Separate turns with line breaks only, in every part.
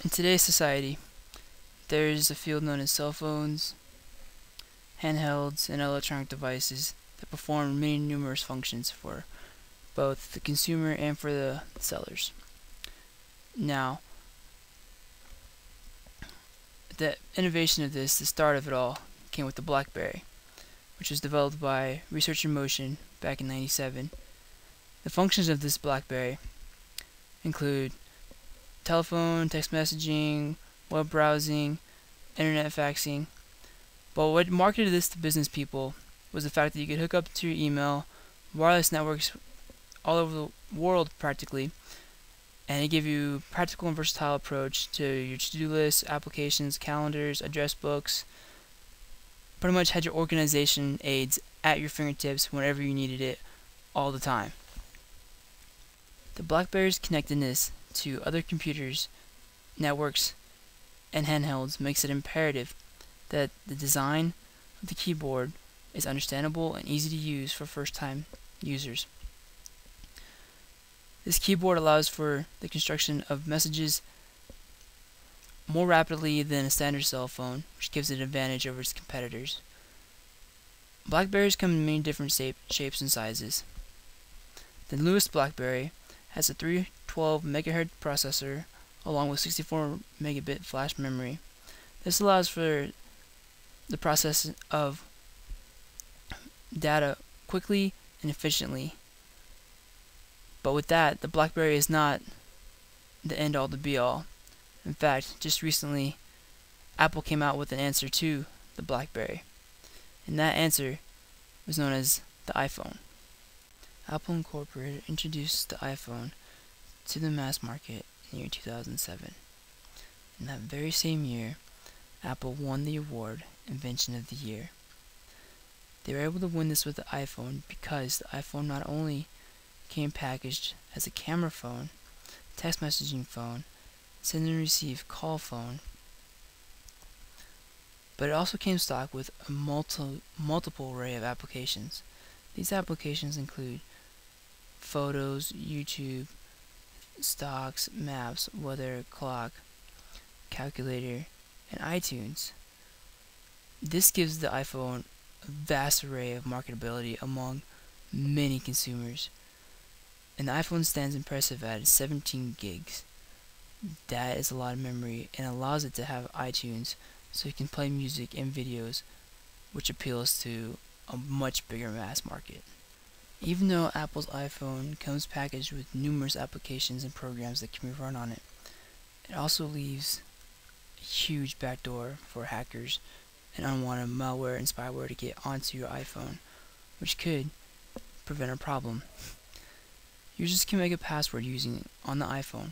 In today's society, there is a field known as cell phones, handhelds, and electronic devices that perform many numerous functions for both the consumer and for the sellers. Now, the innovation of this, the start of it all, came with the Blackberry, which was developed by Research in Motion back in '97. The functions of this Blackberry include telephone, text messaging, web browsing, internet faxing. But what marketed this to business people was the fact that you could hook up to your email, wireless networks all over the world practically, and it gave you a practical and versatile approach to your to-do lists, applications, calendars, address books. Pretty much had your organization aids at your fingertips whenever you needed it all the time. The BlackBerry's connectedness to other computers, networks, and handhelds makes it imperative that the design of the keyboard is understandable and easy to use for first-time users. This keyboard allows for the construction of messages more rapidly than a standard cell phone, which gives it an advantage over its competitors. Blackberries come in many different shapes and sizes. The newest Blackberry has a 312 MHz processor along with 64 megabit flash memory. This allows for the process of data quickly and efficiently. But with that, the BlackBerry is not the end all to be all. In fact, just recently, Apple came out with an answer to the BlackBerry, and that answer was known as the iPhone. Apple Incorporated introduced the iPhone to the mass market in the year 2007. In that very same year, Apple won the award Invention of the Year. They were able to win this with the iPhone because the iPhone not only came packaged as a camera phone, text messaging phone, send and receive call phone, but it also came stock with a multiple array of applications. These applications include photos, YouTube, stocks, maps, weather, clock, calculator, and iTunes. This gives the iPhone a vast array of marketability among many consumers. And the iPhone stands impressive at 17 gigs. That is a lot of memory and allows it to have iTunes so you can play music and videos, which appeals to a much bigger mass market. Even though Apple's iPhone comes packaged with numerous applications and programs that can be run on it, it also leaves a huge backdoor for hackers and unwanted malware and spyware to get onto your iPhone, which could prevent a problem. Users can make a password using it on the iPhone,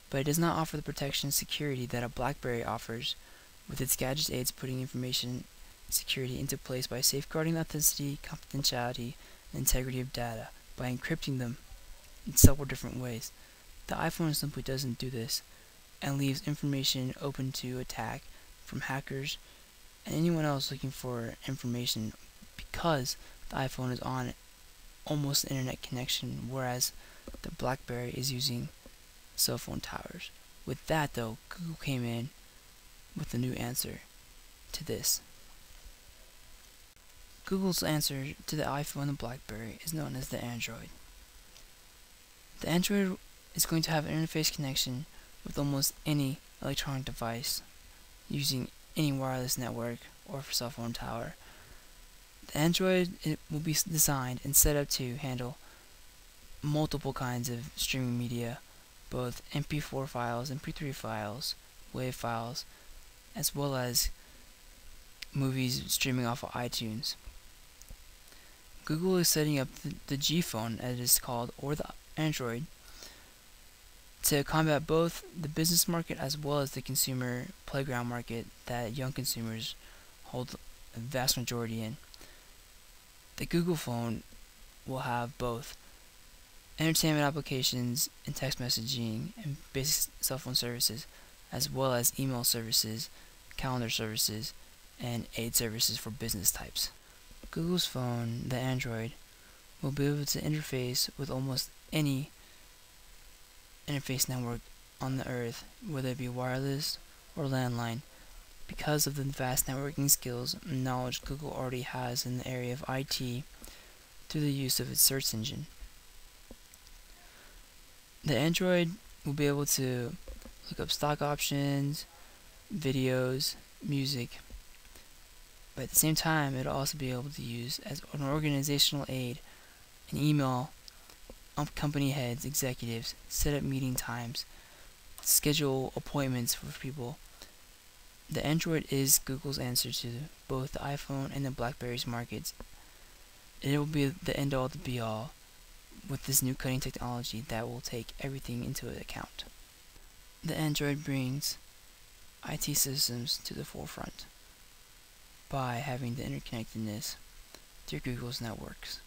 but it does not offer the protection and security that a BlackBerry offers, with its gadget aids putting information security into place by safeguarding the authenticity, confidentiality, and integrity of data by encrypting them in several different ways. The iPhone simply doesn't do this and leaves information open to attack from hackers and anyone else looking for information because the iPhone is on almost internet connection, whereas the BlackBerry is using cell phone towers. With that though, Google came in with a new answer to this. Google's answer to the iPhone and BlackBerry is known as the Android. The Android is going to have an interface connection with almost any electronic device using any wireless network or cell phone tower. The Android will be designed and set up to handle multiple kinds of streaming media, both MP4 files, MP3 files, WAV files, as well as movies streaming off of iTunes. Google is setting up the Gphone, as it is called, or the Android, to combat both the business market as well as the consumer playground market that young consumers hold a vast majority in. The Google phone will have both entertainment applications and text messaging and basic cell phone services, as well as email services, calendar services, and aid services for business types. Google's phone, the Android, will be able to interface with almost any interface network on the earth, whether it be wireless or landline, because of the vast networking skills and knowledge Google already has in the area of IT through the use of its search engine. The Android will be able to look up stock options, videos, music, but at the same time it'll also be able to use as an organizational aid and email company heads, executives, set up meeting times, schedule appointments for people. The Android is Google's answer to both the iPhone and the Blackberries markets. It will be the end all to be all with this new cutting technology that will take everything into account. The Android brings IT systems to the forefront by having the interconnectedness through Google's networks.